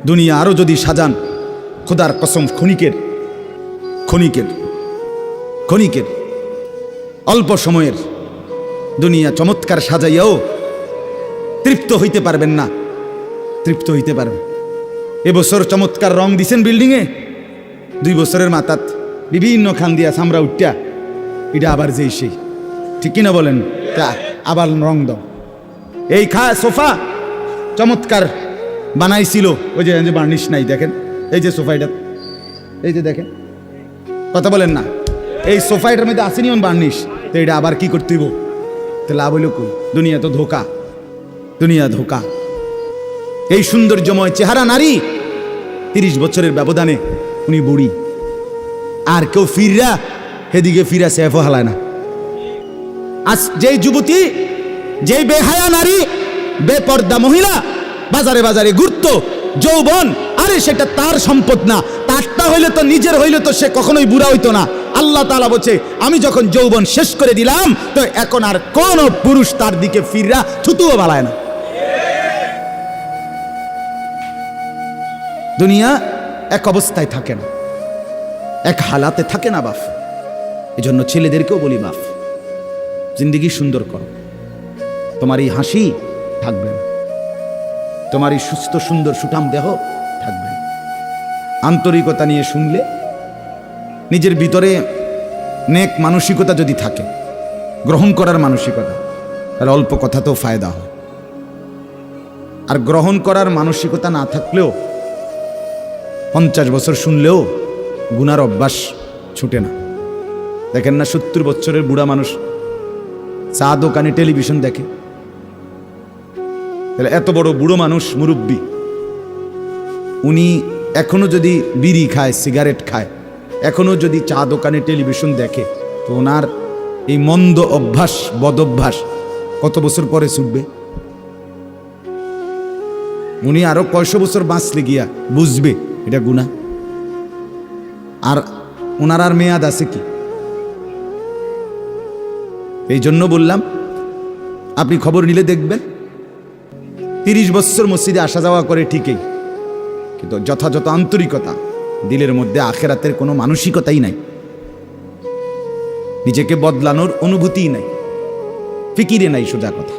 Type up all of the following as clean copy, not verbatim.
দুনিয়া আরো যদি সাজান, খোদার কসম ক্ষণিকের ক্ষণিকের ক্ষণিকের অল্প সময়ের দুনিয়া চমৎকার সাজাইয়াও তৃপ্ত হইতে পারবেন না, তৃপ্ত হইতে পারবেন। এবছর চমৎকার রং দিছেন বিল্ডিংয়ে, 2 বছরের মাথাত বিভিন্ন খান দিয়া সামরা উঠিয়া এটা আবার যেই সেই, ঠিক কিনা বলেন? তা আবার রং দাও। এই সোফা চমৎকার বানাইছিল, ওই যে বার্নিশ নাই, দেখেন এই যে সোফাইটা, এই যে দেখেন, কথা বলেন না, এই সোফাইটার মধ্যে আসেনি বার্নিশ, তো এটা আবার কি করতে হইব? তো লাভ হইল কই? দুনিয়া তো ধোকা, দুনিয়া ধোকা। এই সৌন্দর্যময় চেহারা নারী 30 বছরের ব্যবধানে উনি বুড়ি, আর কেউ ফিররা সেদিকে ফিরা সেফও হালায় না। আজ যেই যুবতী, যেই বেহায়া নারী, বেপর্দা মহিলা বাজারে বাজারে ঘুরতো, যৌবন, আরে সেটা তার সম্পদ না, তারটা হইলে তো নিজের হইলে তো সে কখনোই বুড়া হইতো না। আল্লাহ তাআলা বলছে, আমি যখন যৌবন শেষ করে দিলাম, তো এখন আর কোন পুরুষ তার দিকে ফিররা থুতুও বালায় না। দুনিয়া এক অবস্থায় থাকে না, এক হালাতে থাকে না বাপ। এজন্য ছেলেদেরকেও বলি, বাপ জিন্দেগি সুন্দর করো, তোমার এই হাসি থাকবে না, তোমার এই সুস্থ সুন্দর সুঠাম দেহ থাকবে না। আন্তরিকতা নিয়ে শুনলে, নিজের ভিতরে নেক মানসিকতা যদি থাকে, গ্রহণ করার মানসিকতা, তাহলে অল্প কথাতেও ফায়দা হয়। আর গ্রহণ করার মানসিকতা না থাকলেও 50 বছর শুনলেও গুনার অভ্যাস ছুটে না। দেখেন না 70 বছরের বুড়া মানুষ চা দোকানে টেলিভিশন দেখে, তাহলে এত বড় বুড়ো মানুষ, মুরব্বী, উনি এখনো যদি বিড়ি খায়, সিগারেট খায়, এখনো যদি চা দোকানে টেলিভিশন দেখে, তো ওনার এই মন্দ অভ্যাস, বদ অভ্যাস কত বছর পরে ছুটবে? উনি আরো কয়শো বছর বাঁচলে গিয়া বুঝবে এটা গুনাহ। আর ওনার আর মেয়াদ আছে কি? এই জন্য বললাম, আপনি খবর নিলে দেখবেন 30 বছর মসজিদে আসা যাওয়া করে ঠিকই, কিন্তু যথাযথ আন্তরিকতা, দিলের মধ্যে আখেরাতের কোনো মানসিকতাই নাই, নিজেকে বদলানোর অনুভূতিই নাই, ফিকিরে নাই, সোজা কথা।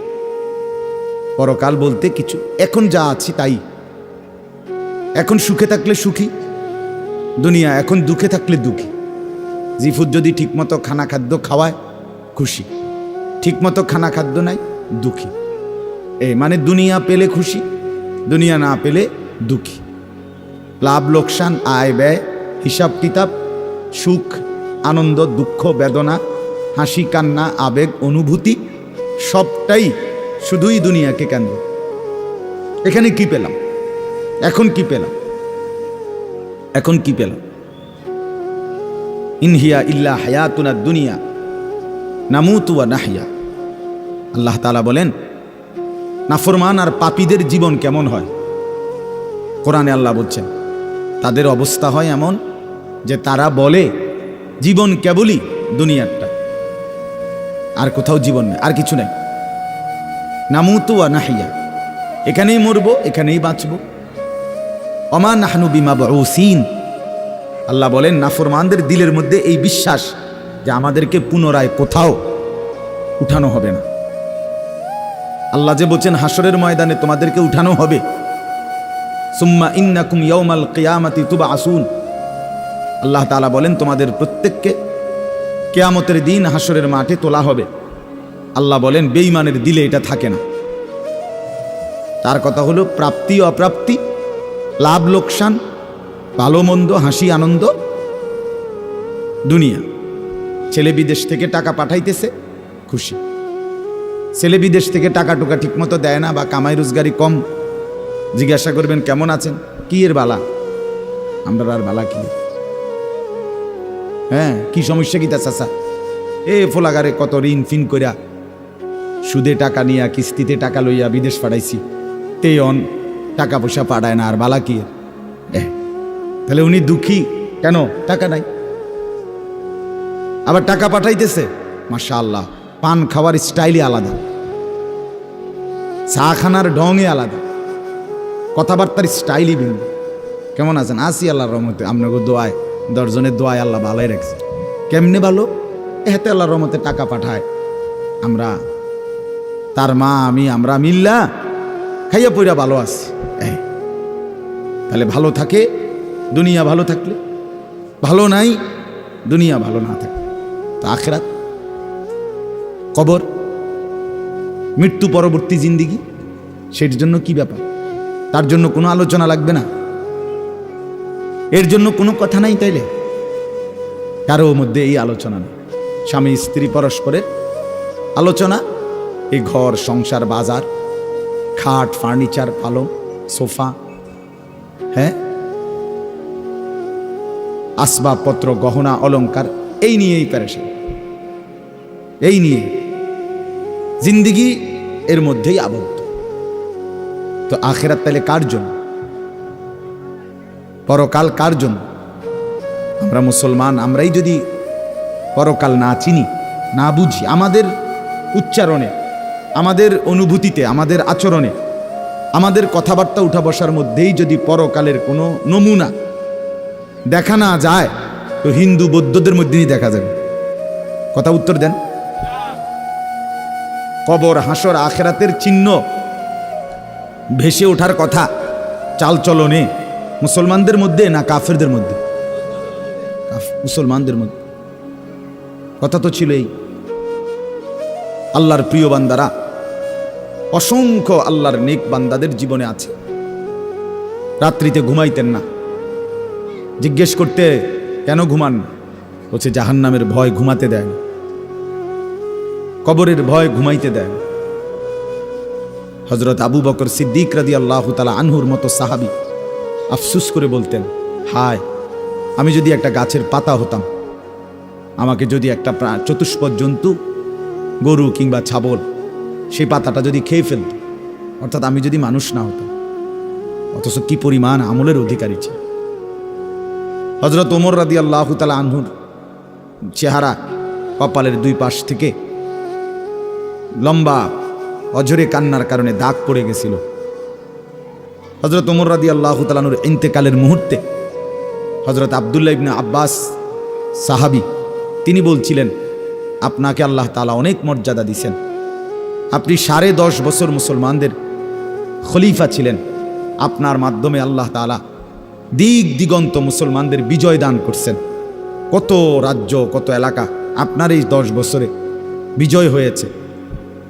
পরকাল বলতে কিছু, এখন যা আছি তাই, এখন সুখে থাকলে সুখী দুনিয়া, এখন দুঃখে থাকলে দুঃখী। জিফুত যদি ঠিকমতো খানা খাদ্য খাওয়ায় খুশি, ঠিকমতো খানা খাদ্য নাই দুঃখী। এই মানে দুনিয়া পেলে খুশি, দুনিয়া না পেলে দুঃখী। লাভ লোকসান, আয় ব্যয়, হিসাব কিতাব, সুখ আনন্দ, দুঃখ বেদনা, হাসি কান্না, আবেগ অনুভূতি, সবটাই শুধুই দুনিয়াকে কেন্দ্র। এখানে কি পেলাম? এখন কি পেলাম? এখন কি পেলাম? ইনহিয়া ইল্লা হায়াতুনা দুনিয়া নামুতু ওয়া নাহইয়া। আল্লাহ তাআলা বলেন, নাফরমান আর পাপীদের জীবন কেমন হয়? কোরআনে আল্লাহ বলছেন, তাদের অবস্থা হয় এমন যে তারা বলে জীবন কেবলই দুনিয়ারটা, আর কোথাও জীবন নেই, আর কিছু নেই। নামুতু ওয়া নাহইয়া, এখানেই মরবো, এখানেই বাঁচবো। ওমা নাহনু বিমাবউসিন। আল্লাহ বলেন, নাফরমানদের দিলের মধ্যে এই বিশ্বাস যে আমাদেরকে পুনরায় কোথাও উঠানো হবে না। আল্লাহ যে বলছেন হাসরের ময়দানে তোমাদেরকে উঠানো হবে, সুম্মা ইন্নাকুম ইয়াউমাল কিয়ামাতি তুবআসুন। আল্লাহ তাআলা বলেন, তোমাদের প্রত্যেককে কিয়ামতের দিন হাসরের মাঠে তোলা হবে। আল্লাহ বলেন, বেঈমানের দিলে এটা থাকে না। তার কথা হলো প্রাপ্তি অপ্রাপ্তি, লাভ লোকসান, ভালো মন্দ, হাসি আনন্দ, দুনিয়া। ছেলে বিদেশ থেকে টাকা পাঠাইতেছে, খুশি। ছেলে বিদেশ থেকে টাকা টুকা ঠিক মতো দেয় না, বা কামাই রোজগারি কম, জিজ্ঞাসা করবেন কেমন আছেন, কি এর বালা? আমরা আর বালা কি? হ্যাঁ, কি সমস্যা কি তা চাচা? এ ফোলাগারে কত ঋণ ফিন করিয়া, সুদে টাকা নিয়া, কিস্তিতে টাকা লইয়া বিদেশ পাঠাইছি, তেয়ন টাকা পয়সা পাঠায় না, আর বালা কি? তাহলে উনি দুঃখী কেন? টাকা নাই। আবার টাকা পাঠাইতেছে, মাশাআল্লাহ, পান খাওয়ার স্টাইলই আলাদা, চা খানার ঢঙে আলাদা, কথাবার্তার স্টাইলই ভিন্ন। কেমন আছেন? আসি আল্লাহর রহমতে, আপনাকে দোয়ায়, 10 জনের দোয়ায় আল্লাহ ভালোই রাখছে। কেমনে ভালো? এতে আল্লাহর রহমতে টাকা পাঠায়, আমরা তার মা আমরা মিল্লা খাইয়া পইরা ভালো আছি। তাহলে ভালো থাকে দুনিয়া, ভালো থাকলে ভালো নাই দুনিয়া, ভালো না থাকে তো আখিরাত, কবর, মৃত্যু পরবর্তী জিন্দিগি, সেটার জন্য কি ব্যাপার? তার জন্য কোনো আলোচনা লাগবে না, এর জন্য কোনো কথা নাই। তাইলে কারো মধ্যে এই আলোচনা নেই, স্বামী স্ত্রী পরস্পরের আলোচনা, এই ঘর সংসার বাজার, খাট ফার্নিচার পালং সোফা, হ্যাঁ, আসবাবপত্র গহনা অলংকার, এই নিয়েই পেরেশান, এই নিয়ে জিন্দিগি এর মধ্যেই আবদ্ধ। তো আখিরাত তাহলে কার জন্য? পরকাল কার জন্য? আমরা মুসলমান, আমরাই যদি পরকাল না চিনি, না বুঝি, আমাদের উচ্চারণে, আমাদের অনুভূতিতে, আমাদের আচরণে, আমাদের কথাবার্তা উঠা বসার মধ্যেই যদি পরকালের কোনো নমুনা দেখা না যায়, তো হিন্দু বৌদ্ধদের মধ্যেই দেখা যাবে। কথা উত্তর দেন। কবর হাসর আখিরাতের চিহ্ন ভেসে ওঠার কথা চালচলনে মুসলমানদের মধ্যে না কাফেরদের মধ্যে? মুসলমানদের মধ্যে। কথা তো ছিল এই, আল্লাহর প্রিয় বান্দারা, অসংখ্য আল্লাহর নেক বান্দাদের জীবনে আছে, রাত্রিতে ঘুমাইতেন না। জিজ্ঞেস করতে, কেন ঘুমান না? বলছে জাহান্নামের ভয় ঘুমাতে দেয় না, কবরের ভয় ঘুমাইতে দেয় না। হযরত আবু বকর সিদ্দিক রাদিয়াল্লাহু তাআলা আনহুর মতো সাহাবী আফসুস করে বলতেন, হায়, আমি যদি একটা গাছের পাতা হতাম, আমাকে যদি একটা চতুষ্পদ জন্তু, গরু কিংবা ছাগল, সেই পাতাটা যদি খেয়ে ফেলত, অর্থাৎ আমি যদি মানুষ না হতাম। অথচ কি পরিমাণ আমলের অধিকারী ছিল। হযরত ওমর রাদিয়াল্লাহু তাআলা আনহুর চেহারা, কপালের দুই পাশ থেকে লম্বা অঝরে কান্নার কারণে দাগ পড়ে গেছিল। হযরত ওমর রাদিয়াল্লাহু তাআলা আনহুর ইন্তেকালের মুহূর্তে হযরত আব্দুল্লাহ ইবনে আব্বাস সাহাবী, তিনি বলছিলেন, আপনাকে আল্লাহ তাআলা অনেক মর্যাদা দিয়েছেন, আপনি 10.5 বছর মুসলমানদের খলিফা ছিলেন, আপনার মাধ্যমে আল্লাহ তাআলা দিক দিগন্ত মুসলমানদের বিজয় দান করছেন। কত রাজ্য, কত এলাকা আপনার এই 10 বছরে বিজয় হয়েছে।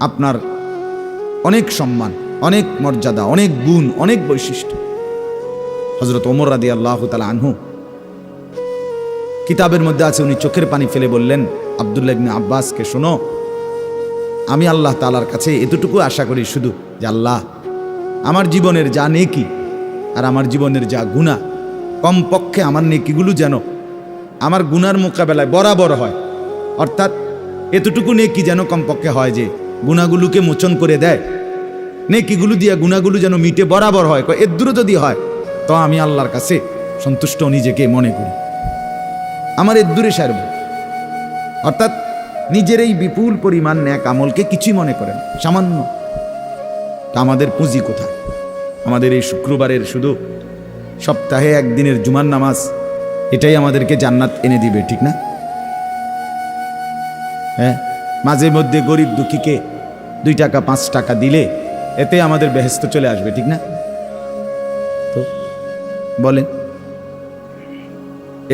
আপনার অনেক সম্মান, অনেক মর্যাদা, অনেক গুণ, অনেক বৈশিষ্ট্য। হযরত ওমর রাদিয়াল্লাহু তাআলা আনহু কিতাবের মধ্যে আছে, উনি চোখের পানি ফেলে বললেন আব্দুল্লাহ ইবনে আব্বাসকে, শোনো, আমি আল্লাহ তাআলার কাছে এতটুকু আশা করি শুধু, যে আল্লাহ, আমার জীবনের যা নেকি আর আমার জীবনের যা গুনাহ, কমপক্ষে আমার নেকিগুলো যেন আমার গুনার মোকাবেলায় বরাবর হয়। অর্থাৎ এতটুকু নেকি যেন কমপক্ষে হয় যে গুনাহগুলোকে মোচন করে দেয়, নেকিগুলো দিয়া গুনাহগুলো যেন মিটে বরাবর হয়। এর দূরে যদি হয় তো আমি আল্লাহর কাছে সন্তুষ্ট নিজেকে মনে করি, আমার এর দূরে সারব। অর্থাৎ নিজের এই বিপুল পরিমাণ নেক আমলকে কিছুই মনে করেন, সামান্য। আমাদের পুঁজি কোথায়? আমাদের এই শুক্রবারের শুধু সপ্তাহে একদিনের জুমার নামাজ, এটাই আমাদেরকে জান্নাত এনে দিবে, ঠিক না? হ্যাঁ, মাঝে মধ্যে গরিব দুঃখীকে 2 টাকা 5 টাকা দিলে এতে আমাদের বেহেশত চলে আসবে, ঠিক না? তো বলেন,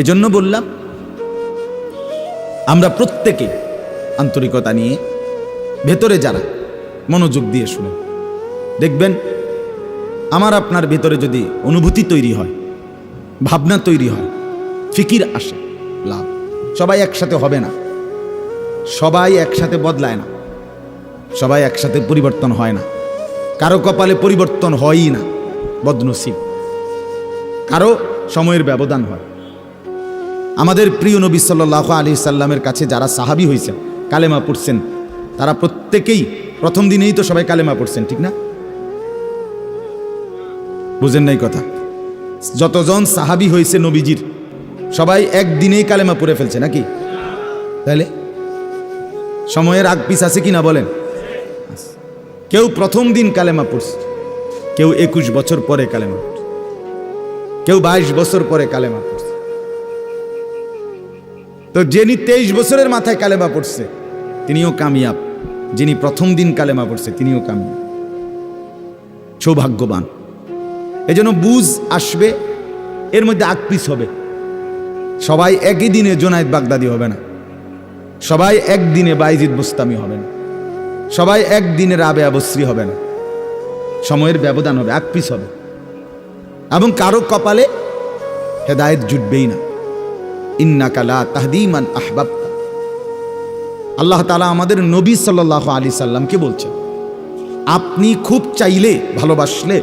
এজন্য বললাম, আমরা প্রত্যেকে আন্তরিকতা নিয়ে ভেতরে যারা মনোযোগ দিয়ে শুনে দেখবেন, আমার আপনার ভেতরে যদি অনুভূতি তৈরি হয়, ভাবনা তৈরি হয়, ফিকির আসে, লাভ। সবাই একসাথে হবে না, সবাই একসাথে বদলায় না, সবাই একসাথে পরিবর্তন হয় না, কারো কপালে পরিবর্তন হয়ই না, বদনসিব, কারো সময়ের ব্যবধান হয়। আমাদের প্রিয় নবী সাল্লাল্লাহু আলাইহি সাল্লামের কাছে যারা সাহাবী হয়েছেন, কালেমা পড়ছেন, তারা প্রত্যেকেই প্রথম দিনেই তো সবাই কালেমা পড়ছেন, ঠিক না? বুঝেন নাই কথা? যতজন সাহাবী হয়েছে নবীজির, সবাই একদিনেই কালেমা পড়ে ফেলছে নাকি? তাহলে সময়ের আগ পিছ আছে কিনা বলেন? কেউ প্রথম দিন কালেমা পড়ছে, কেউ 21 বছর পরে কালেমা পড়ছে। কেউ 22 বছর পরে কালেমা পড়ছে। তো যিনি 23 বছরের মাথায় কালেমা পড়ছে তিনিও কামিয়াব, যিনি প্রথম দিন কালেমা পড়ছে তিনিও কামিয়াব, সৌভাগ্যবান। এজন্য বুঝ আসবে, এর মধ্যে আকপিস হবে। সবাই একই দিনে জোনায়েদ বাগদাদি হবে না, সবাই একদিনে বাইজিদ বুস্তামি হবে না, সবাই একদিনে রাবেয়া বসরি হবে না। সময়ের ব্যবধান হবে, আকপিস হবে, এবং কারো কপালে হেদায়েত জুটবেই না। ইন্নাকা লা তাহদি মান আহবাবতা। আল্লাহ তাআলা আমাদের নবী সাল্লাল্লাহু আলাইহি সাল্লামকে বলছেন, আপনি খুব চাইলে, ভালোবাসলে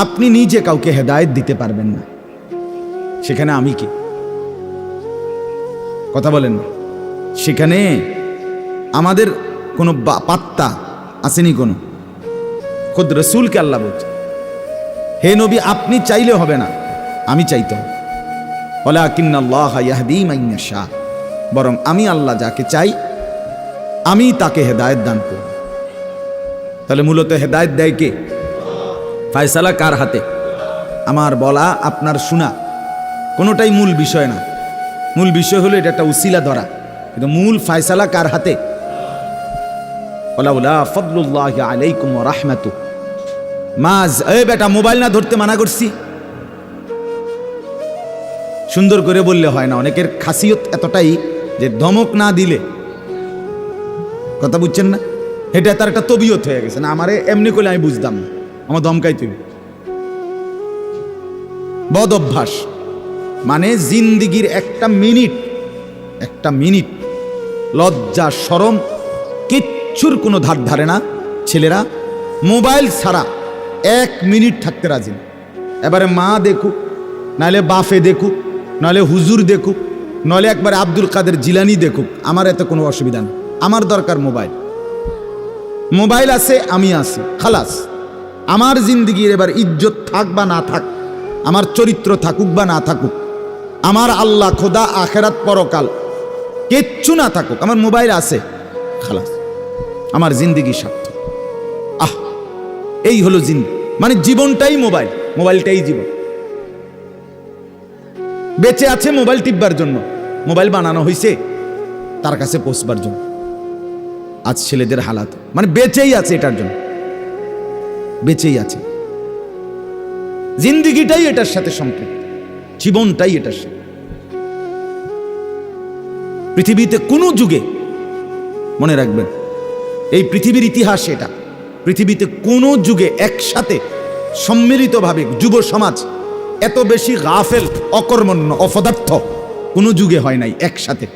আপনি নিজে কাউকে হেদায়েত দিতে পারবেন না, সেখানে আমি কি? কথা বলেন না। সেখানে আমাদের কোনো পাত্তা আসেনি কোনো। খুদ রসুলকে আল্লাহ বলছে, হে নবী আপনি চাইলে হবে না, আমি চাইতে হবে। ওয়ালাকিন্নাল্লাহা ইয়াহদি মান ইয়াশা, বরং আমি আল্লাহ যাকে চাই আমি তাকে হেদায়েত দান করি। তাহলে মূলত হেদায়েত দেয় কে? ফায়সালা কার হাতে? আমার বলা আপনার শোনা কোনোটাই মূল বিষয় না। মূল বিষয় হলো এটা একটা উসিলা ধরা, কিন্তু মূল ফায়সালা কার হাতে? ওয়ালাউলা ফাদলুল্লাহি আলাইকুম ওয়া রাহমাতুহু মাজ। এই বেটা মোবাইল না ধরতে মানা করছি। সুন্দর করে বললে হয় না, অনেকের খাসিয়ত এতটাই যে ধমক না দিলে, কথা বুঝছেন না, এটা তার একটা তবিয়ত হয়ে গেছে। না আমারে এমনি করলে আমি বুঝতাম না, আমার ধমকাই তুই। বদ অভ্যাস মানে জিন্দিগির একটা মিনিট লজ্জা শরম কিচ্ছুর কোনো ধার ধারে না। ছেলেরা মোবাইল ছাড়া 1 মিনিট থাকতে রাজি না। এবারে মা দেখুক, নাহলে বাফে দেখুক, নাহলে হুজুর দেখুক, নাহলে একবারে আব্দুল কাদের জিলানি দেখুক, আমার এতে কোনো অসুবিধা নেই। আমার দরকার মোবাইল। মোবাইল আছে, আমি আছি, খালাস। আমার জিন্দিগির এবার ইজ্জত থাক বা না থাক, আমার চরিত্র থাকুক বা না থাকুক, আমার আল্লাহ খোদা আখেরাত পরকাল কিচ্ছু না থাকুক, আমার মোবাইল আছে, খালাস, আমার জিন্দিগি সার্থক। আহ, এই হলো জিন্দিগি, মানে জীবনটাই মোবাইল, মোবাইলটাই জীবন। বেঁচে আছে মোবাইল টিপবার জন্য, মোবাইল বানানো হয়েছে তার কাছে পৌঁছবার জন্য। আজ ছেলেদের হালাত মানে বেঁচেই আছে এটার জন্য, বেঁচেই আছে। জিন্দিগিটাই এটার সাথে সম্পৃক্ত, জীবনটাই এটার সাথে। পৃথিবীতে কোনো যুগে, মনে রাখবেন এই পৃথিবীর ইতিহাস এটা, পৃথিবীতে কোনো যুগে একসাথে সম্মিলিতভাবে যুব সমাজ এত বেশি গাফেল, অকর্মণ্য, অপদার্থ কোনো যুগে হয় নাই একসাথে।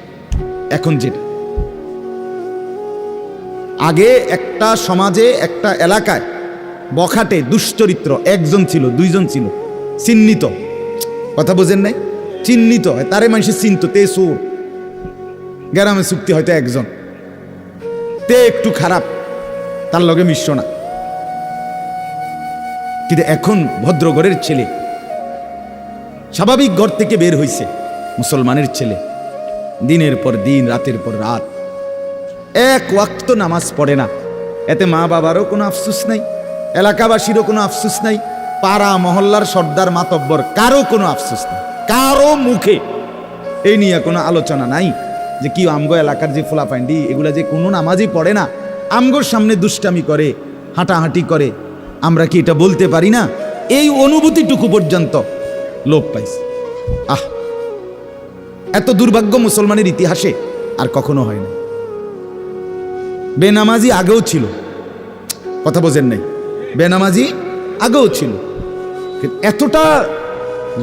এখন যেটা আগে একটা সমাজে, একটা এলাকায় বখাটে দুশ্চরিত্র একজন ছিল, দুইজন ছিল, চিহ্নিত, কথা বোঝেন নাই, চিহ্নিত হয় তারে মানুষের চিন্ত, তে সোর, গ্রামে চুক্তি হয়তো একজন, তে একটু খারাপ, তার লগে মিশ্র না। কিন্তু এখন ভদ্রঘরের ছেলে, স্বাভাবিক ঘর থেকে বের হইছে মুসলমানের ছেলে, দিনের পর দিন, রাতের পর রাত এক ওয়াক্ত নামাজ পড়ে না। এতে মা বাবারও কোনো আফসোস নাই, এলাকাবাসীরও কোনো আফসোস নাই, পাড়া মহল্লার সর্দার মাতব্বর কারো কোনো আফসোস নাই, কারো মুখে এই নিয়ে কোনো আলোচনা নাই যে কি আমগো এলাকার যে ফোলাফাইন্ডি এগুলা যে কোনো নামাজই পড়ে না, আমগোর সামনে দুষ্টামি করে, হাঁটাহাঁটি করে, আমরা কি এটা বলতে পারি না? এই অনুভূতিটুকু পর্যন্ত লোপ পাইছে। আহ, এত দুর্ভাগ্য মুসলমানের ইতিহাসে আর কখনো হয় না। বেনামাজি আগেও ছিল, কথা বোঝেন নাই, বেনামাজি আগেও ছিল, এতটা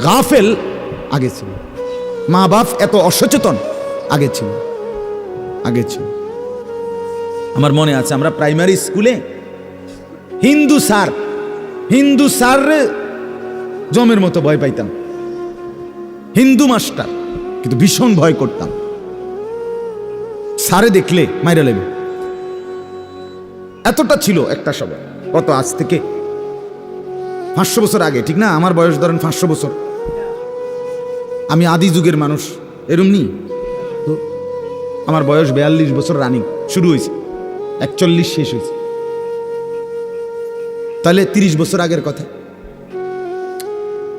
গাফেল আগে ছিল, মা বাপ এত অসচেতন আগে ছিল। আমার মনে আছে আমরা প্রাইমারি স্কুলে হিন্দু স্যার জমের মতো ভয় পাইতাম, হিন্দু মাস্টার, কিন্তু ভীষণ ভয় করতাম। স্যারে দেখলে মাইরা লেবে, এতটা ছিল একটা সময়। কত, আজ থেকে 500 বছর আগে, ঠিক না? আমার বয়স ধরেন 500 বছর, আমি আদি যুগের মানুষ, এরম নি তো। আমার বয়স 42 বছর রানিং, শুরু হয়েছে 41 শেষ হয়েছে, তাহলে 30 বছর আগের কথা।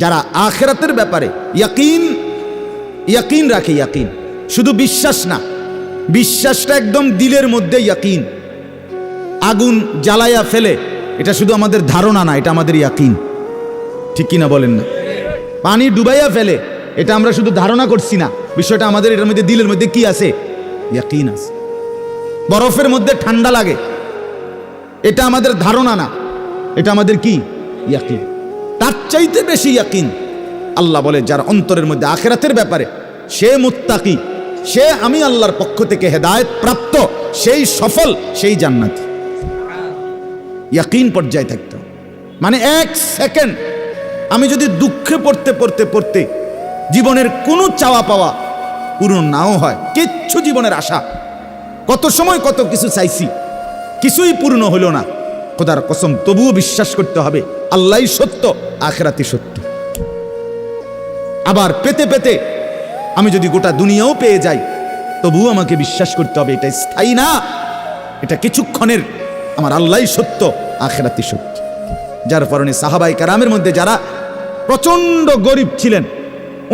যারা আখিরাতের ব্যাপারে ইয়াকিন রাখে, ইয়াকিন, শুধু বিশ্বাস না, বিশ্বাসটা একদম দিলের মধ্যে ইয়াকিন। আগুন জ্বালায়া ফেলে, এটা শুধু আমাদের ধারণা না, এটা আমাদের ইয়াকিন। ঠিক কিনা বলেন না? পানি ডুবাইয়া ফেলে, এটা আমরা শুধু ধারণা করছি না, বিষয়টা আমাদের এটার মধ্যে দিলের মধ্যে কি আছে? ইয়াকিন আছে। বরফের মধ্যে ঠান্ডা লাগে, এটা আমাদের ধারণা না, এটা আমাদের কি? ইয়াকিন। তার চাইতে বেশি ইয়াকিন আল্লাহ বলে যার অন্তরের মধ্যে আখিরাতের ব্যাপারে, সে মুত্তাকি, সে আমি আল্লাহর পক্ষ থেকে হেদায়েত প্রাপ্ত, সেই সফল, সেই জান্নাতি। ইয়াকিন পর্যায়ে থাকতো, মানে এক সেকেন্ড আমি যদি দুঃখে পড়তে পড়তে পড়তে জীবনের কোনো চাওয়া পাওয়া পূরণ নাও হয়, কিচ্ছু জীবনের আশা, কত সময় কত কিছু চাইছি, কিছুই পূর্ণ হলো না, খোদার কসম তবুও বিশ্বাস করতে হবে আল্লাহই সত্য, আখিরাতই সত্য। আবার পেতে পেতে আমি যদি গোটা দুনিয়াও পেয়ে যাই, তবুও আমাকে বিশ্বাস করতে হবে এটা স্থায়ী না, এটা কিছুক্ষণের, আমার আল্লাহই সত্য, আখিরাতই সত্য। যার কারণে সাহাবায়ে কেরামের মধ্যে যারা প্রচন্ড গরিব ছিলেন,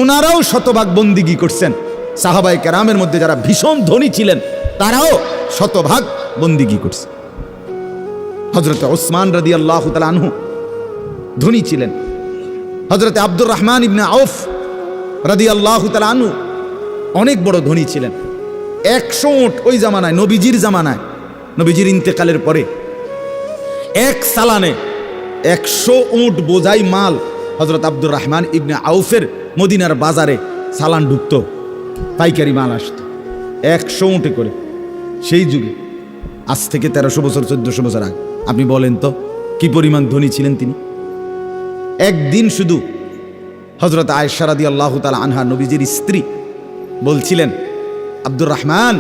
ওনারাও শতভাগ বন্দিগি করছেন। সাহাবায়ে কেরামের মধ্যে যারা ভীষণ ধনী ছিলেন, তারাও শতভাগ বন্দিগি করছে। হযরত ওসমান রাদিয়াল্লাহু তাআলা আনহু ধনী ছিলেন। হযরত আব্দুর রহমান ইবনে আউফ রাদিয়াল্লাহু তাআলা আনহু অনেক বড় ধনী ছিলেন। 100 উট ওই জামানায়, নবীজির জামানায়, নবীজির ইন্তেকালের পরে এক সালানে 100 উট বোঝাই মাল হযরত আব্দুর রহমান ইবনে আউফের মদিনার বাজারে সালান ঢুকতো, পাইকারি মাল আসতো 100 উটে করে। সেই যুগে, আজ থেকে 1300 বছর 1400 বছর আগে, আপনি বলেন তো কি পরিমাণ ধনী ছিলেন তিনি। একদিন শুধু হযরত আয়েশা রাদিয়াল্লাহু তাআলা আনহা, নবীজির স্ত্রী, বলছিলেন, আব্দুর রহমান,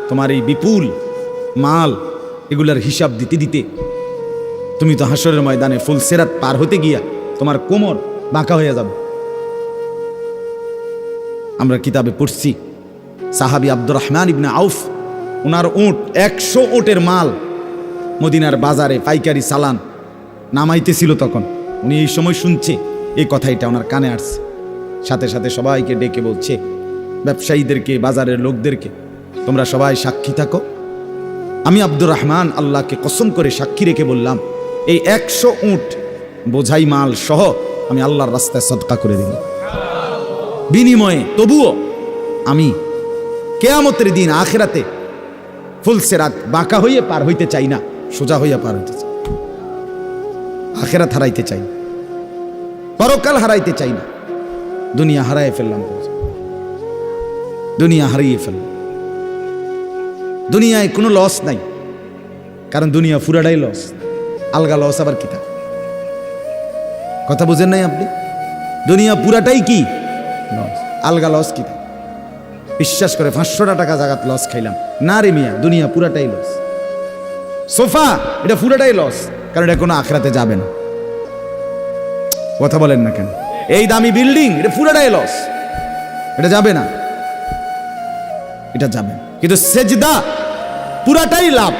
তোমার এই বিপুল মাল এগুলার হিসাব দিতে দিতে তুমি তো হাসরের ময়দানে ফুলসিরাত পার হতে গিয়া তোমার কোমর বাঁকা হয়ে যাবে। আমরা কিতাবে পড়ছি সাহাবী আব্দুর রহমান ইবনে আউফ, ওনার উট 100 উটের মাল মদিনার বাজারে পাইকারি চালান নামাইতেছিল। তখন উনি এই সময় শুনছে এই কথাটা, ওনার কানে আসছে। সাথে সাথে সবাইকে ডেকে বলছে, ব্যবসায়ীদেরকে, বাজারের লোকদেরকে, তোমরা সবাই সাক্ষী থাকো, আমি আব্দুর রহমান আল্লাহকে কসম করে সাক্ষী রেখে বললাম, এই 100 উট বোঝাই মাল সহ আমি আল্লাহর রাস্তায় সদকা করে দিলাম। বিনিময়ে তবুও আমি কিয়ামতের দিন আখিরাতে ফুলসিরাত বাঁকা হইয়ে পার হইতে চাই না, সোজা হইয়া পার হইতে চাই। আখিরাত হারাইতে চাই না, পরকাল হারাইতে চাই না। দুনিয়া হারাইয়ে ফেললাম, দুনিয়া হারিয়ে ফেললাম। দুনিয়ায় কোনো লস নাই, কারণ দুনিয়া পুরাটাই লস। আলগা লস আবার কি থাকে? কথা বুঝেন নাই আপনি? দুনিয়া পুরাটাই কি লস, আলগা লস কি থাকে? বিশ্বাস করে 500 টাকা জাগাত লস খাইলাম না রে মিয়া, দুনিয়া পুরাটাই লস। সোফা এটা পুরাটাই লস, কারণ এটা কোনো আখিরাতে যাবে না। কথা বলেন না কেন? এই দামি বিল্ডিং এটা পুরাটাই লস, এটা যাবে না, এটা যাবে। কিন্তু সেজদা পুরাটাই লাভ।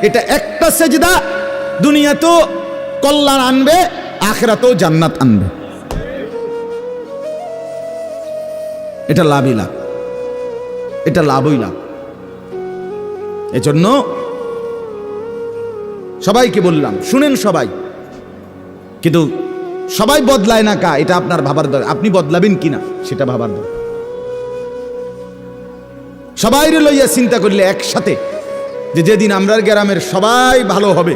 এটা একটা সেজদা দুনিয়াতেও কল্যাণ আনবে, আখিরাতেও জান্নাত আনবে। এটা লাভই লাভ, এটা লাভই লাভ। এজন্য সবাইকে বললাম, শুনেন সবাই, কিন্তু সবাই বদলায় না কা, এটা আপনার ভাবার দরকার। আপনি বদলাবেন কিনা সেটা ভাবার দরকার। সবাই লইয়া চিন্তা করলে একসাথে, যে যেদিন আমরার গ্রামের সবাই ভালো হবে,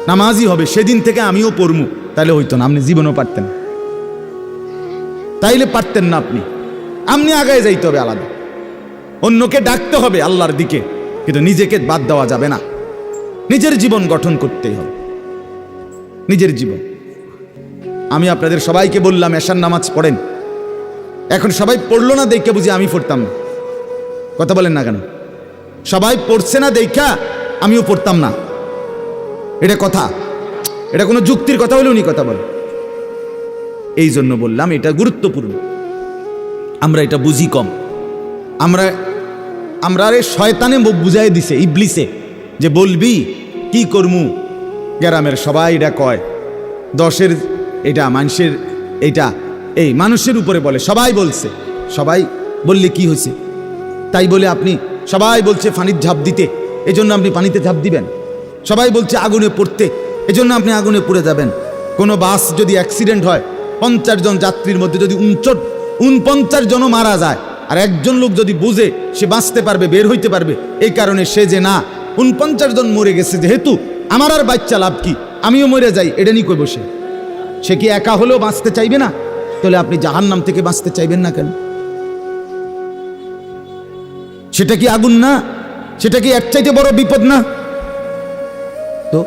নামাজি হবে, সেদিন থেকে আমিও পড়মু, তাইলে হইতো না। আপনি জীবনও পারতেন, তাইলে পারতেন না। আপনি আগায় যাইতে হবে আলাদা, অন্যকে ডাকতে হবে আল্লাহর দিকে, কিন্তু নিজেকে বাদ দেওয়া যাবে না। নিজের জীবন গঠন করতেই হবে, নিজের জীবন। আমি আপনাদের সবাইকে বললাম এশার নামাজ পড়েন, এখন সবাই পড়লো না দেখে বুঝি আমি পড়তাম না। কথা বলেন না কেন? সবাই পড়ছে না দেখা আমিও পড়তাম না, এটা কথা? এটা কোনো যুক্তির কথা হলে উনি কথা বলেন। এই জন্য বললাম এটা গুরুত্বপূর্ণ। আমরা এটা বুঝি কম। আমরা শয়তানে বুঝাই দিছে, ইবলিসে, যে বলবি কি করমু, গ্রামের সবাই এটা কয়, 10-এর এটা মানুষের এইটা এই মানুষের উপরে বলে, সবাই বলছে, সবাই বললে কি হয়েছে? তাই বলে আপনি সবাই বলছে পানির ঝাঁপ দিতে, এজন্য আপনি পানিতে ঝাঁপ দিবেন? সবাই বলছে আগুনে পড়তে, এজন্য আপনি আগুনে পড়ে যাবেন? কোনো বাস যদি অ্যাক্সিডেন্ট হয়, 50 জন যাত্রীর মধ্যে যদি 49 জনও মারা যায়, আর একজন লোক যদি বুঝে সে বাঁচতে পারবে, বের হইতে পারবে, এই কারণে সে যে না 49 জন মরে গেছে, যেহেতু আমার আর বাচ্চা লাভ কি, আমিও মরে যাই, এটা নিয়ে কই বসে সে কি একা হলেও বাঁচতে চাইবে না? তাহলে আপনি জাহান্নাম থেকে বাঁচতে চাইবেন না কেন? সেটা কি আগুন না? সেটা কি এর চাইতে বড় বিপদ না? তো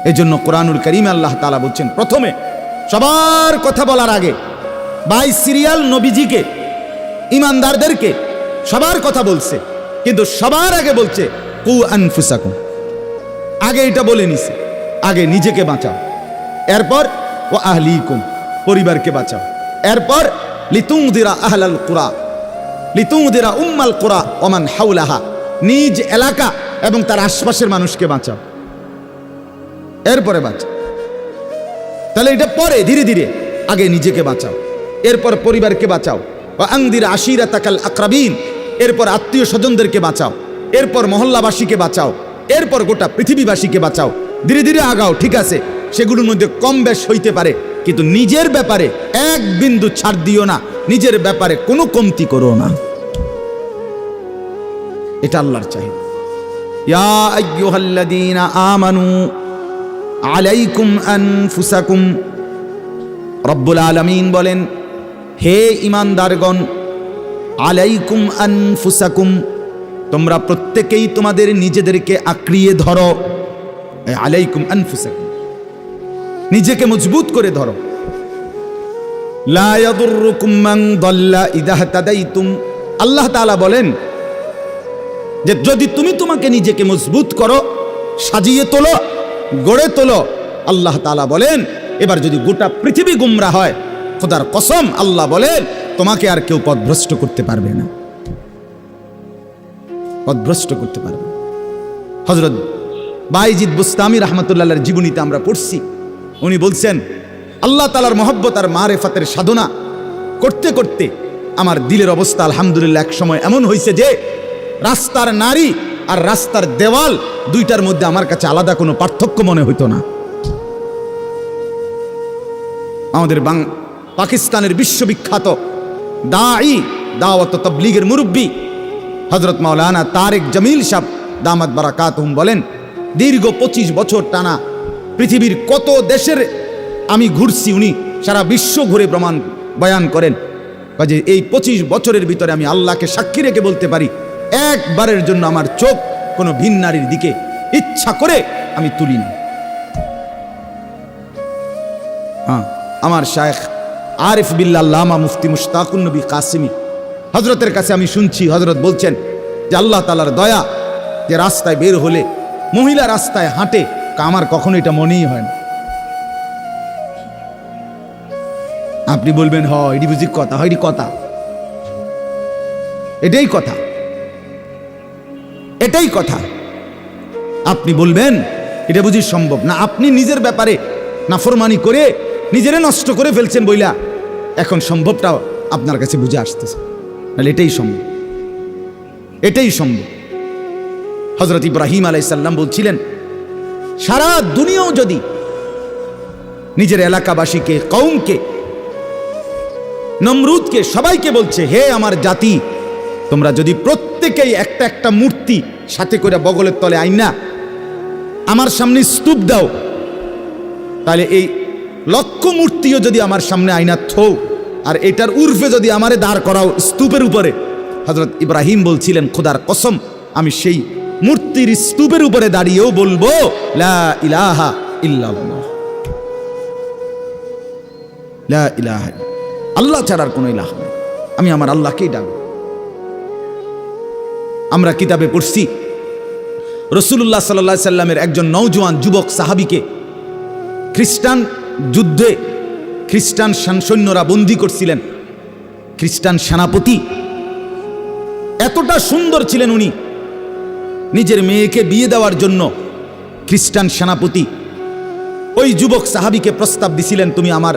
এজন্য কোরআনুল কারীমে আল্লাহ তাআলা বলছেন, প্রথমে সবার কথা বলার আগে বাই সিরিয়াল নবীজিকে, ইমানদারদেরকে সবার কথা বলছে, কিন্তু সবার আগে বলছে কু আনফুসাকুম। আগে এটা বলে নিছে, আগে নিজেকে বাঁচাও, এরপর ও আহলিকুম, পরিবারকে বাঁচাও, এরপর লিতুনদিরা আহলাল কুরা, লিতুনদিরা উম্মাল কুরা ওমান হাওলাহা, নিজ এলাকা এবং তার আশপাশের মানুষকে বাঁচাও, এরপরে বাঁচাও। তাহলে এটা পরে ধীরে ধীরে, আগে নিজেকে বাঁচাও, এরপর পরিবারকে বাঁচাও, ওয়া আনদির আশিরাতাকাল আকরাবিন, এরপর আত্মীয় স্বজনদেরকে বাঁচাও, এরপর মহল্লাবাসীকে বাঁচাও, এরপর গোটা পৃথিবীবাসীকে বাঁচাও। ধীরে ধীরে আগাও, ঠিক আছে, সেগুলোর মধ্যে কম বেশ হইতে পারে, কিন্তু নিজের ব্যাপারে এক বিন্দু ছাড় দিও না, নিজের ব্যাপারে কোনো কমতি করো না। এটা আল্লাহর চাহিদা। ইয়া আইয়ুহাল্লাযীনা আমানু আলাইকুম আনফুসাকুম, রব্বুল আলামিন বলেন, হে ঈমানদারগণ, আলাইকুম আনফুসাকুম, তোমরা প্রত্যেকেই তোমাদের নিজেদেরকে আঁকড়িয়ে ধরো। আলাইকুম আনফুসাকুম, নিজেকে মজবুত করে ধরো। লা ইয়াদুররুকুম মান দাল্লা ইযা ইহতাদাইতুম, আল্লাহ তাআলা বলেন যে যদি তুমি তোমাকে নিজেকে মজবুত করো, সাজিয়ে তোলো, গড়ে তোলো, আল্লাহ তাআলা বলেন এবার যদি গোটা পৃথিবী গুমরা হয়, খোদার কসম আল্লাহ বলেন তোমাকে আর কেউ পথভ্রষ্ট করতে পারবে না, পথভ্রষ্ট করতে পারবে। হযরত বাইজিদ বুস্তামি রাহমাতুল্লাহর জীবনীতে আমরা পড়ছি, উনি বলছেন আল্লাহ তাআলার মহব্বত আর মারেফাতের সাধনা করতে করতে আমার দিলের অবস্থা আলহামদুলিল্লাহ এক সময় এমন হয়েছে যে রাস্তার নারী আর রাস্তার দেওয়াল দুইটার মধ্যে আমার কাছে আলাদা কোনো পার্থক্য মনে হইতো না। আমাদের পাকিস্তানের বিশ্ববিখ্যাত দাঈ, দাওয়াত ও তাবলীগের মুরব্বী হযরত মাওলানা তারেক জামিল সাহেব দামাত বারাকাতুহুম বলেন, দীর্ঘ 25 বছর টানা পৃথিবীর কত দেশের আমি ঘুরছি, উনি সারা বিশ্ব ঘুরে প্রমাণ বয়ান করেন যে এই 25 বছরের ভিতরে আমি আল্লাহকে সাক্ষী রেখে বলতে পারি, একবারের জন্য আমার চোখ কোনো ভিন নারীর দিকে ইচ্ছা করে আমি তুলিনি। হ্যাঁ, আমার শায়েখ আরিফ বিল্লাহ আল্লামা মুফতি মুশতাকুন নবী কাসিমি হযরতের কাছে আমি শুনছি, হযরত বলছেন যে আল্লাহ তাআলার দয়া যে রাস্তায় বের হলে মহিলা রাস্তায় হাঁটে, আমার কখনো এটা মনেই হয় না। আপনি বলবেন হ এটি বুঝি কথা, হয় এটি কথা, এটাই কথা, এটাই কথা। আপনি বলবেন এটা বুঝি সম্ভব না, আপনি নিজের ব্যাপারে নাফরমানি করে নিজেরে নষ্ট করে ফেলছেন বইলা এখন সম্ভবটা আপনার কাছে বুঝে আসতেছে, তাহলে এটাই সম্ভব, এটাই সম্ভব। হযরত ইব্রাহিম আলাইহিস সালাম বলছিলেন, সারা দুনিয়াও যদি নিজের এলাকাবাসীকে, কওমকে, নমরুদকে, সবাইকে বলছে হে আমার জাতি, তোমরা যদি প্রত্যেকেই একটা একটা মূর্তি সাথে করে বগলের তলে আইনা আমার সামনে স্তূপ দাও, তাহলে এই লক্ষ মূর্তিও যদি আমার সামনে আইনা থো, আর এটার উর্ফে যদি আমারে দাঁড় করাও স্তূপের উপরে, হযরত ইব্রাহিম বলছিলেন খোদার কসম আমি সেই মূর্তির স্তূপের উপরে দাঁড়িয়েও বলবো লা ইলাহা ইল্লাল্লাহ, লা ইলাহা, আল্লাহ ছাড়ার কোনো ইলাহ নেই, আমি আমার আল্লাহকেই ডাকবো। আমরা কিতাবে পড়ছি রাসূলুল্লাহ সাল্লাল্লাহু আলাইহি সাল্লামের একজন নওজোয়ান যুবক সাহাবীকে খ্রিস্টান যুদ্ধে খ্রিস্টান সৈন্যরা বন্দী করছিলেন। খ্রিস্টান সেনাপতি এতটা সুন্দর ছিলেন, উনি নিজের মেয়েকে বিয়ে দেওয়ার জন্য খ্রিস্টান সেনাপতি ওই যুবক সাহাবীকে প্রস্তাব দিছিলেন, তুমি আমার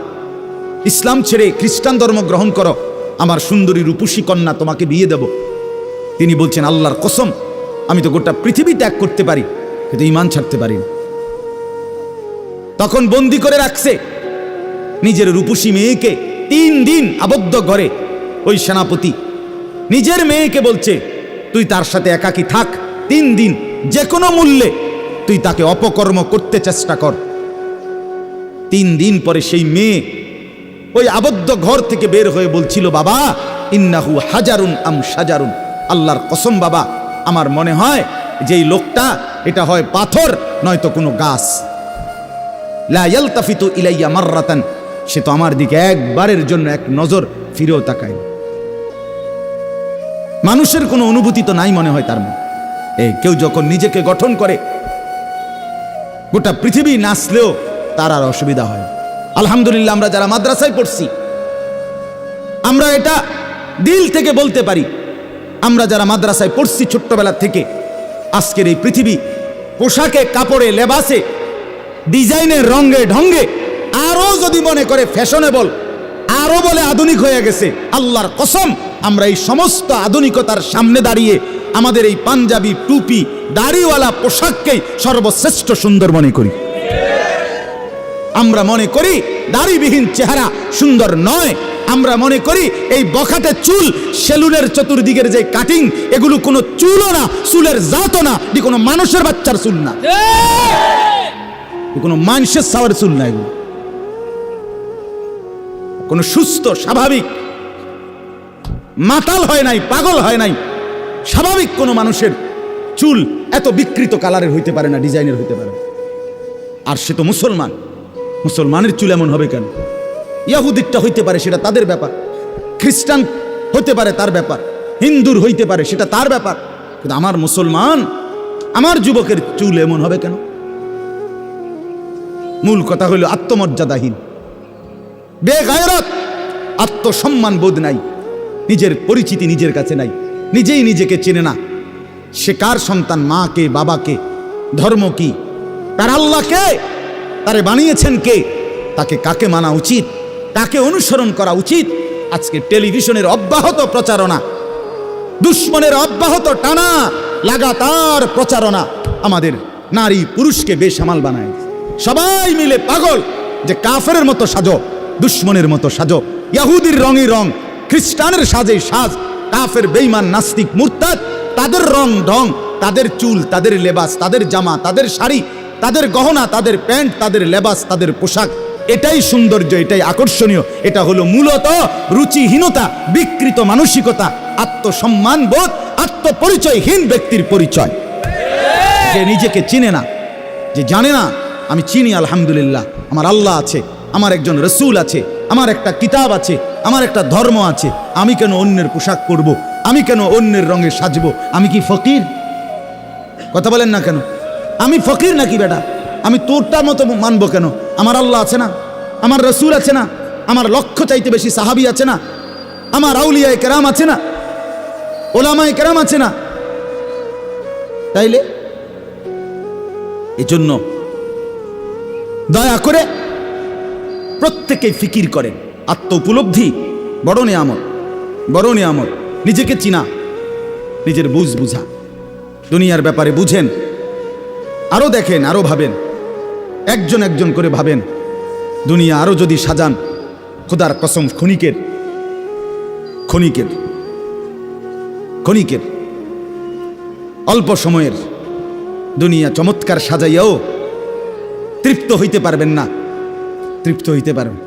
ইসলাম ছেড়ে খ্রিস্টান ধর্ম গ্রহণ করো, আমার সুন্দরী রূপসী কন্যা তোমাকে বিয়ে দেব। তিনি বলছেন, আল্লাহর কসম, আমি তো গোটা পৃথিবী ত্যাগ করতে পারি, কিন্তু ঈমান ছাড়তে পারি না। তখন বন্দি করে রাখছে নিজের রূপসী মেয়েকে 3 দিন আবদ্ধ ঘরে। ওই সেনাপতি নিজের মেয়েকে বলছে, তুই তার সাথে একাকী থাক 3 দিন, যে কোনো মূল্যে তুই তাকে অপকর্ম করতে চেষ্টা কর। 3 দিন পরে সেই মেয়ে ওই আবদ্ধ ঘর থেকে বের হয়ে বলছিল, বাবা ইন্নাহু হাজারুন আম সাজারুন, আল্লাহর কসম বাবা, আমার মনে হয় যে এই লোকটা এটা হয় পাথর নয়তো কোনো গাছ। লা ইয়ালতাফিতু ইলাইয়া মাররাতান, সে তো আমার দিকে একবারের জন্য এক নজর ফিরেও তাকায়। মানুষের কোনো অনুভূতি তো নাই মনে হয় তার মধ্যে। কেউ যখন নিজেকে গঠন করে, গোটা পৃথিবী নাচলেও তার আর অসুবিধা হয়। আলহামদুলিল্লাহ, আমরা যারা মাদ্রাসায় পড়ছি, আমরা এটা দিল থেকে বলতে পারি, আমরা যারা মাদ্রাসায় পড়ছি ছোট্টবেলা থেকে, আজকের এই পৃথিবী পোশাকে, কাপড়ে, লেবাসে, ডিজাইনের, রঙে ঢঙ্গে আরো যদি মনে করে ফ্যাশনেবল, আরো বলে আধুনিক হয়ে গেছে, আল্লাহর কসম আমরা এই সমস্ত আধুনিকতার সামনে দাঁড়িয়ে আমাদের এই পাঞ্জাবি, টুপি, দাড়িওয়ালা পোশাককেই সর্বশ্রেষ্ঠ সুন্দর মনে করি। আমরা মনে করি দাড়িবিহীন চেহারা সুন্দর নয়। আমরা মনে করি এই বখাটে চুল, সেলুনের চতুর্দিকের যে কাটিং, এগুলো কোনো চুলও না, চুলের জাতও না, এটি কোনো মানুষের বাচ্চার চুল না, কোনো মানুষের সাওয়ার চুল না, এগুলো কোনো সুস্থ স্বাভাবিক মাতাল হয় নাই, পাগল হয় নাই, স্বাভাবিক কোনো মানুষের চুল এত বিকৃত কালারের হইতে পারে না, ডিজাইনের হইতে পারে। আর সে তো মুসলমান, মুসলমানের চুল এমন হবে কেন? ইহুদিরটা হইতে পারে, সেটা তাদের ব্যাপার। খ্রিস্টান হতে পারে, তার ব্যাপার। হিন্দুর হইতে পারে, সেটা তার ব্যাপার। কিন্তু আমার মুসলমান, আমার যুবকের চুল এমন হবে কেন? মূল কথা হইল আত্মমর্যাদাহীন, বেগায়রত, আত্মসম্মান বোধ নাই, নিজের পরিচিতি নিজের কাছে নাই, নিজেই নিজেকে চেনে না। সে কার সন্তান, মা কে, বাবা কে, ধর্ম কি, তার আল্লাহ কে, তারে বানিয়েছেন কে, তাকে কাকে মানা উচিত, কাকে অনুসরণ করা উচিত। আজকে টেলিভিশনের অব্যাহত প্রচারণা, দুশ্মনের অব্যাহত টানা লাগাতার প্রচারণা আমাদের নারী পুরুষকে বেসামাল বানায়। সবাই মিলে পাগল যে কাফেরের মতো সাজো, দুশ্মনের মতো সাজো, ইহুদির রঙই রং, খ্রিস্টানের সাজে সাজ, কাফের বেঈমান নাস্তিক মুরতাদ তাদের রং ঢং, তাদের চুল, তাদের লেবাস, তাদের জামা, তাদের শাড়ি, তাদের গহনা, তাদের প্যান্ট, তাদের লেবাস, তাদের পোশাক, এটাই সৌন্দর্য, এটাই আকর্ষণীয়। এটা হলো মূলত রুচিহীনতা, বিকৃত মানসিকতা, আত্মসম্মান বোধ, আত্মপরিচয়হীন ব্যক্তির পরিচয়। যে নিজেকে চিনে না, যে জানে না আমি চিনি আলহামদুলিল্লাহ, আমার আল্লাহ আছে, আমার একজন রসুল আছে, আমার একটা কিতাব আছে, আমার একটা ধর্ম আছে, আমি কেন অন্যের পোশাক পরবো, আমি কেন অন্যের রঙে সাজবো? আমি কি ফকির? কথা বলেন না কেন? আমি ফকির নাকি বেটা? আমি তোরটার মতো মানবো কেন? আমার আল্লাহ আছে না, আমার রসুল আছে না, আমার লক্ষ্য চাইতে বেশি সাহাবি আছে না, আমার আউলিয়ায়ে কেরাম আছে না, ওলামায়ে কেরাম আছে না। তাইলে এজন্য দয়া করে প্রত্যেকে ফিকির করেন, আত্ম উপলব্ধি বড় নিয়ামত, বড় নিয়ামত। নিজেকে চিনা, নিজের বুঝ বুঝা, দুনিয়ার ব্যাপারে বুঝেন, আরো দেখেন, আরো ভাবেন, একজন একজন করে ভাবেন। দুনিয়া আরো যদি সাজান, খোদার কসম ক্ষণিকের ক্ষণিকের ক্ষণিকের অল্প সময়ের দুনিয়া চমৎকার সাজাইয়াও তৃপ্ত হইতে পারবেন না, তৃপ্ত হইতে পারবেন।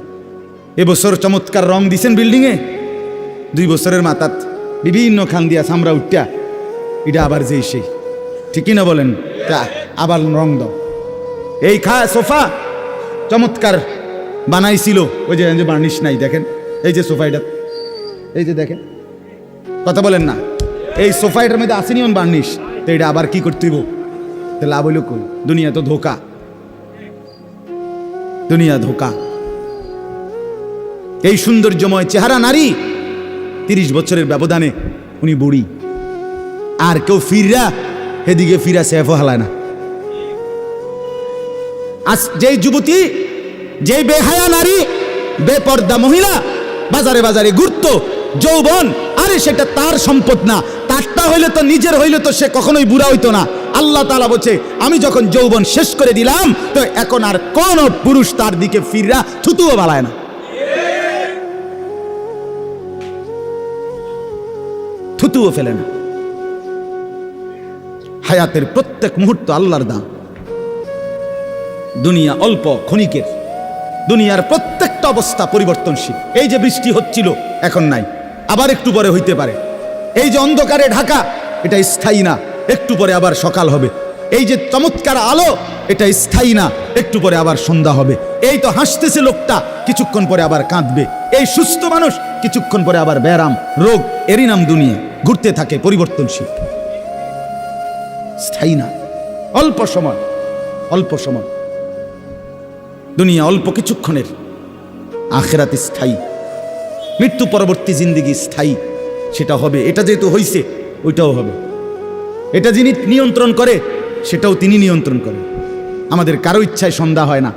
এবছর চমৎকার রং দিছেন বিল্ডিংয়ে, 2 বছরের মাথাত বিভিন্ন খান দিয়া সামরা উঠিয়া এটা আবার যেই সেই, ঠিকই না বলেন? তা আবার রং দাও। এই সোফা চমৎকার বানাইছিল, ওই যে বার্নিশ নাই, দেখেন এই যে সোফা, এটা এই যে দেখেন, কথা বলেন না, এই সোফা এটার মধ্যে আসেনি অন বার্নিশ, তো এটা আবার কি করতে হইব? তো লাভ হইল কই? দুনিয়া তো ধোকা, দুনিয়া ধোকা। এই সৌন্দর্যময় চেহারা নারী 30 বছরের ব্যবধানে উনি বুড়ি, আর কেউ ফিরা এদিকে ফিরা সেফও হালায় না। আজ যেই যুবতী, যেই বেহায়া নারী বেপর্দা মহিলা বাজারে বাজারে ঘুরতো, যৌবন আরে সেটা তার সম্পদ না, তারটা হইলে তো নিজের হইলে তো সে কখনোই বুড়া হইতো না। আল্লাহ তাআলা বলছে আমি যখন যৌবন শেষ করে দিলাম তো এখন আর কোন পুরুষ তার দিকে ফিররা থুতুও বালায় না, থুতুও ফেলে না। হায়াতের প্রত্যেক মুহূর্ত আল্লাহর দান। দুনিয়া অল্প ক্ষণিকের, দুনিয়ার প্রত্যেকটা অবস্থা পরিবর্তনশীল। এই যে বৃষ্টি হচ্ছিল এখন নাই, আবার একটু পরে হইতে পারে। এই যে অন্ধকারে ঢাকা এটা স্থায়ী না, একটু পরে আবার সকাল হবে। এই যে চমৎকার আলো এটা স্থায়ী না, একটু পরে আবার সন্ধ্যা হবে। এই তো হাসতেছে লোকটা, কিছুক্ষণ পরে আবার কাঁদবে। এই সুস্থ মানুষ কিছুক্ষণ পরে আবার ব্যারাম রোগ, এরই নাম দুনিয়া। ঘুরতে থাকে, পরিবর্তনশীল, স্থায়ী না। অল্প সময়, অল্প সময় দুনিয়া, অল্প কিছুক্ষণের। আখিরাত স্থায়ী, মৃত্যু পরবর্তী জিন্দেগি স্থায়ী, সেটা হবে। এটা যেহেতু হইছে ওইটাও হবে। এটা যিনি নিয়ন্ত্রণ করে সেটাও তিনি নিয়ন্ত্রণ করেন। আমাদের কারো ইচ্ছায় সন্ধ্যা হয় না,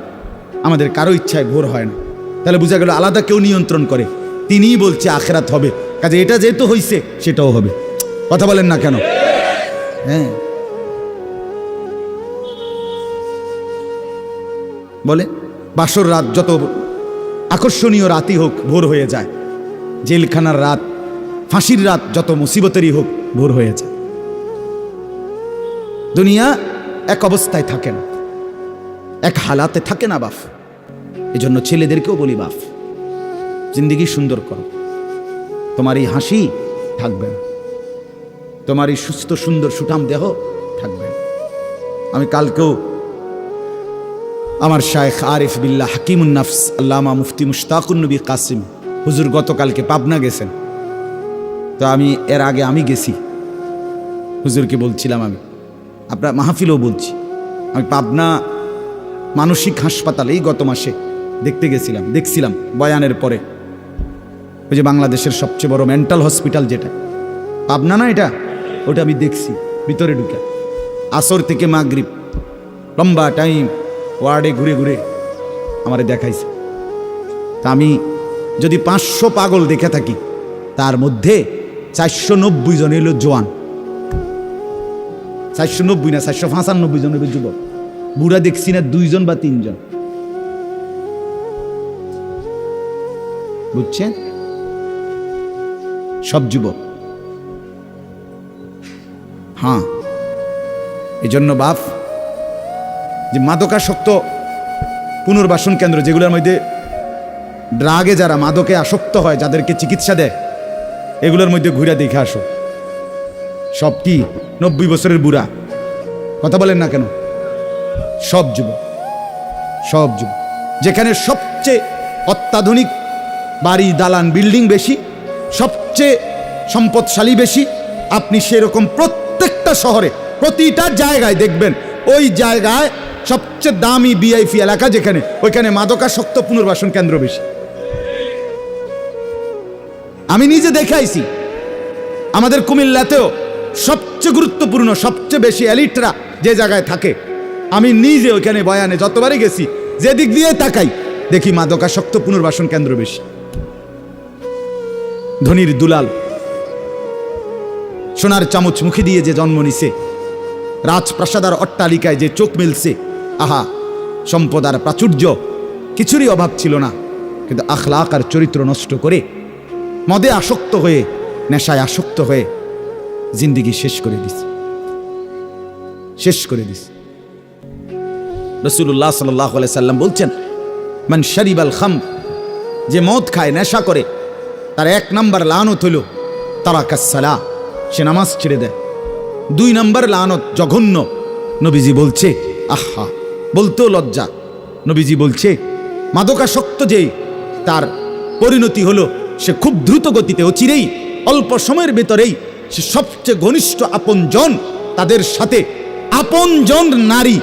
আমাদের কারো ইচ্ছায় ভোর হয় না। তাহলে বোঝা গেল আলাদা কেউ নিয়ন্ত্রণ করে, তিনিই বলছে আখিরাত হবে। কাজে এটা যেহেতু হইছে সেটাও হবে। কথা বলেন না কেন? হ্যাঁ বলে বাসর রাত যত আকর্ষণীয় রাতই হোক ভোর হয়ে যায়, জেলখানার রাত, ফাঁসির রাত যত মুসিবতেরই হোক ভোর হয়ে যায়। দুনিয়া এক অবস্থায় থাকে না, এক হালাতে থাকে না বাপ। এজন্য ছেলেদেরকেও বলি বাপ, জিন্দেগি সুন্দর করো। তোমার এই হাসি থাকবে না, তোমার এই সুস্থ সুন্দর সুঠাম দেহ থাকবে না। আমি কালকেও আমার শায়েখ আরিফ বিল্লাহ হাকিমুন নাফস আল্লামা মুফতি মুশতাকুন নবী কাসিম হুজুর গতকালকে পাবনা গেছেন। তো আমি এর আগে আমি গেছি, হুজুরকে বলছিলাম, আমি আপনার মাহফিলও বলছি, আমি পাবনা মানসিক হাসপাতালেই গত মাসে দেখতে গেছিলাম, দেখছিলাম বয়ানের পরে। ওই যে বাংলাদেশের সবচেয়ে বড় মেন্টাল হসপিটাল যেটা পাবনা না, এটা ওটা আমি দেখছি ভিতরে ঢুকে। আসর থেকে মাগরিব লম্বা টাইম ওয়ার্ডে ঘুরে ঘুরে আমারে দেখাইছে। তা আমি যদি 500 পাগল দেখে থাকি তার মধ্যে 490 জন হইল জোয়ান, 490 না 495 জন হইল যুবক। বুড়া দেখছি না 2 জন বা 3 জন, বুঝছেন? সব যুবক। হ্যাঁ, এই জন্য বাপ যে মাদকাসক্ত পুনর্বাসন কেন্দ্র যেগুলোর মধ্যে ড্রাগে যারা মাদকে আসক্ত হয়, যাদেরকে চিকিৎসা দেয়, এগুলোর মধ্যে ঘুরে দেখে আসো। সব কি 90 বছরের বুড়া? কথা বলেন না কেন? সব যুবক, সব যুবক। যেখানে সবচেয়ে অত্যাধুনিক বাড়ি, দালান, বিল্ডিং বেশি, সবচেয়ে সম্পদশালী বেশি, আপনি সেরকম প্রত্যেকটা শহরে প্রতিটা জায়গায় দেখবেন ওই জায়গায় সবচেয়ে দামি ভিআইপি এলাকা যেখানে, ওইখানে মাদকাসক্ত পুনর্বাসন কেন্দ্র বেশি। আমি নিজে দেখে আইছি। আমাদের কুমিল্লাতেও সবচেয়ে গুরুত্বপূর্ণ, সবচেয়ে বেশি এলিটরা যে জায়গায় থাকে, আমি নিজে ওইখানে বয়ানে যতবারই গেছি, যেদিক দিয়ে তাকাই দেখি মাদকাসক্ত পুনর্বাসন কেন্দ্র বেশি। ধনির দুলাল, সোনার চামচ মুখে দিয়ে যে জন্ম নিছে, রাজপ্রাসাদার অট্টালিকায় যে চোখ মেলছে, আহা, সম্পদ আর প্রাচুর্য কিছুরই অভাব ছিল না, কিন্তু আখলাক আর চরিত্র নষ্ট করে মদে আসক্ত হয়ে, নেশায় আসক্ত হয়ে জিন্দেগি শেষ করে দিছে, শেষ করে দিছে। রাসূলুল্লাহ সাল্লাল্লাহু আলাইহি সাল্লাম বলছেন, মান শারিবাল খামর, যে মদ খায়, নেশা করে, তার 1 নাম্বার লানত হইল তারাকাস সালাহ, সে নামাজ ছেড়ে দেয়। 2 নাম্বার লানত জঘন্য, নবীজি বলছে, আহা, বলতেও লজ্জা, নবীজি বলছে মাদকাসক্ত যে তার পরিণতি হলো সে খুব দ্রুত গতিতে, অচিরেই, অল্প সময়ের ভেতরেই সে সবচেয়ে ঘনিষ্ঠ আপনজন, তাদের সাথে আপনজন নারী,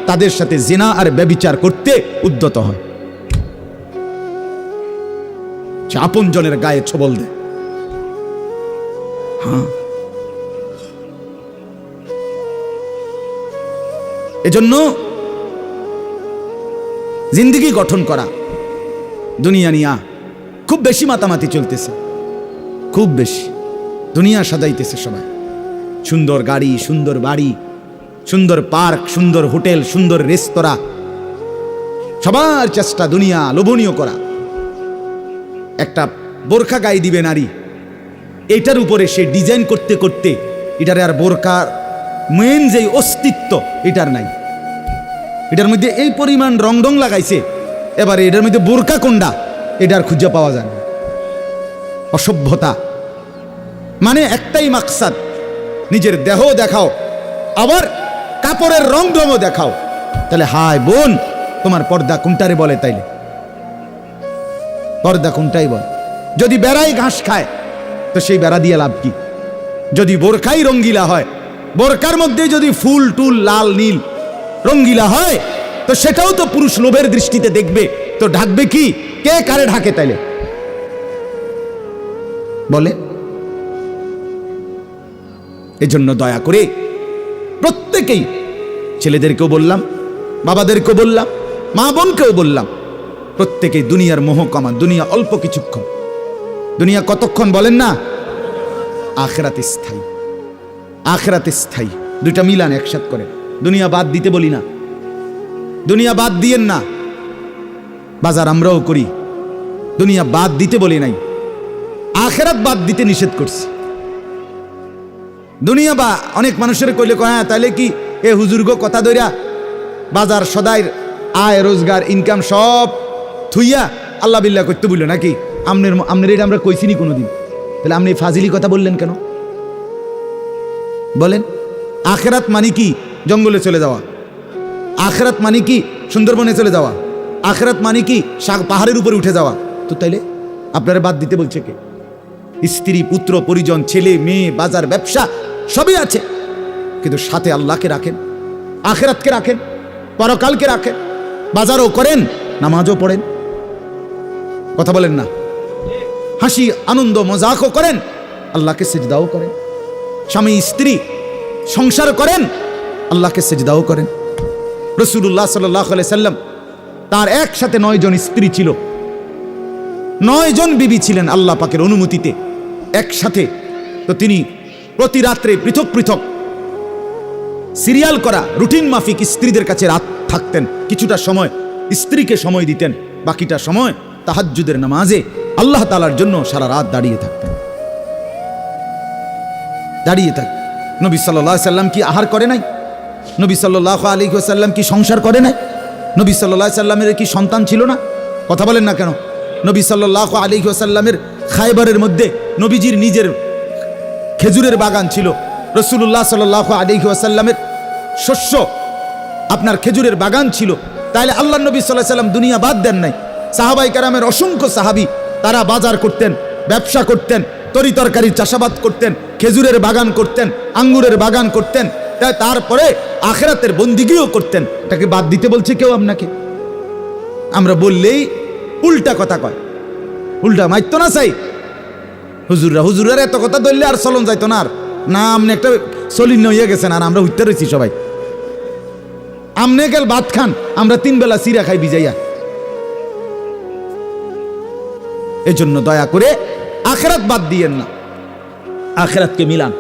তাদের সাথে জিনা আর ব্যভিচার করতে উদ্যত হয়। সে আপনজনের গায়ে ছোবল দেয়। হ্যাঁ, এজন্য জিন্দেগি গঠন করা, দুনিয়া নিয়া খুব বেশি মাতামাতি চলতেছে, খুব বেশি দুনিয়া সাজাইতেছে সবাই। সুন্দর গাড়ি, সুন্দর বাড়ি, সুন্দর পার্ক, সুন্দর হোটেল, সুন্দর রেস্তোরাঁ, সবার চেষ্টা দুনিয়া লোভনীয় করা। একটা বোরখা গায়ে দিবে নারী, এটার উপরে সে ডিজাইন করতে করতে এটার আর বোরকার মেন যে অস্তিত্ব এটার নাই। এটার মধ্যে এই পরিমাণ রং ঢং লাগাইছে, এবারে এটার মধ্যে বোরকা কোনটা এটার খুঁজে পাওয়া যায় না। অসভ্যতা। মানে একটাই মাকসাদ, নিজের দেহ দেখাও, আবার কাপড়ের রং ঢংও দেখাও। তাহলে হায় বোন, তোমার পর্দা কোনটারে বলে? তাইলে পর্দা কোনটাই বলে? যদি বেড়াই ঘাস খায় তো সেই বেড়া দিয়ে লাভ কি? যদি বোরকাই রঙ্গিলা হয়, বোরকার মধ্যে যদি ফুল টুল লাল নীল রঙ্গিলা হয়, তো সেটাও তো পুরুষ লোভের দৃষ্টিতে দেখবে, তো ঢাকবে কি? কে কারে ঢাকে তাইলে বলে? এজন্য দয়া করে প্রত্যেকেই, ছেলেদেরকেও বললাম, বাবাদেরকেও বললাম, মা বোনকেও বললাম, প্রত্যেকেই দুনিয়ার মোহ কমান। দুনিয়া অল্প কিছুক্ষণ, দুনিয়া কতক্ষণ বলেন না? আখিরাত স্থায়ী, আখিরাত স্থায়ী। দুইটা মিলান একসাথ করে। দুনিয়া বাদ দিতে বলি না, দুনিয়া বাদ দিয়েন না। বাজার আমরাও করি, দুনিয়া বাদ দিতে বলি নাই, আখিরাত বাদ দিতে নিষেধ করছি। দুনিয়া বা অনেক মানুষের কইলে কয়, হ্যাঁ তাইলে কি এ হুজুর্গ কথা ধইরা বাজার সদাইর আয় রোজগার ইনকাম সব থুইয়া আল্লাহ বিল্লাহ করতে বললো নাকি? আমনের এটা আমরা কইছিনি কোনোদিন। তাহলে আপনি ফাজিলি কথা বললেন কেন বলেন? আখিরাত মানে কি? জঙ্গলে চলে যাওয়া। আখিরাত মানে কি? সুন্দরবনে চলে যাওয়া। আখিরাত মানে কি? পাহাড়ের উপরে উঠে যাওয়া। তো তাইলে আপনারা বাদ দিতে বলছে কে? স্ত্রী, পুত্র, পরিজন, ছেলে মেয়ে, বাজার, ব্যবসা সবই আছে, কিন্তু সাথে আল্লাহকে রাখেন, আখিরাতকে রাখেন, পরকালকে রাখেন, বাজারও করেন, নামাজও পড়েন। কথা বলেন না? হাসি আনন্দ মজাকও করেন, আল্লাহকে সেজদাও করেন। স্বামী স্ত্রী সংসার করেন, আল্লাহকে সেজদাও করেন। রাসূলুল্লাহ সাল্লাল্লাহু আলাইহি সাল্লাম, তার একসাথে 9 জন স্ত্রী ছিল, 9 জন বিবি ছিলেন আল্লাহ পাকের অনুমতিতে একসাথে। তো তিনি প্রতি রাত্রে পৃথক পৃথক সিরিয়াল করা রুটিন মাফিক স্ত্রীদের কাছে রাত থাকতেন। কিছুটা সময় স্ত্রীকে সময় দিতেন, বাকিটা সময় তাহাজ্জুদের নামাজে আল্লাহ তাআলার জন্য সারা রাত দাঁড়িয়ে থাকতেন, দাঁড়িয়ে থাক। নবী সাল্লাল্লাহু আলাইহি সাল্লাম কি আহার করে নাই? নবী সাল্লাল্লাহু আলাইহি ওয়াসাল্লাম কি সংসার করে নাই? নবী সাল্লাল্লাহু আলাইহি সাল্লামের কি সন্তান ছিল না? কথা বলেন না কেন? নবী সাল্লাল্লাহু আলাইহি ওয়াসাল্লামের খায়বারের মধ্যে নবীজির নিজের খেজুরের বাগান ছিল। রাসূলুল্লাহ সাল্লাল্লাহু আলাইহি ওয়াসাল্লামের শস্য আপনার খেজুরের বাগান ছিল। তাইলে আল্লাহ নবী সাল্লাল্লাহু আলাইহি ওয়াসাল্লাম দুনিয়া বাদ দেন নাই। সাহাবায়ে কেরামের অসংখ্য সাহাবী তারা বাজার করতেন, ব্যবসা করতেন, তরি তরকারির চাষাবাদ করতেন, খেজুরের বাগান করতেন, আঙ্গুরের বাগান করতেন, তারপরে আখিরাতের বন্দিগিও করতেন। এটাকে বাদ দিতে বলছে কেউ আপনাকে? আমরা বললেই উল্টা কথা কয়, উল্টা মাইতো না চাই। হুজুরের এত কথা ধরলে আর চলন যাইতো না। আর না আপনি একটা চলিন হইয়া গেছেন, আর আমরা উঠতে রয়েছি সবাই। আমনে গেল ভাত খান, আমরা 3 বেলা চিরা খাই ভিজাইয়া। এজন্য দয়া করে আখিরাত বাদ দিয়েন না, আখিরাতকে মিলান।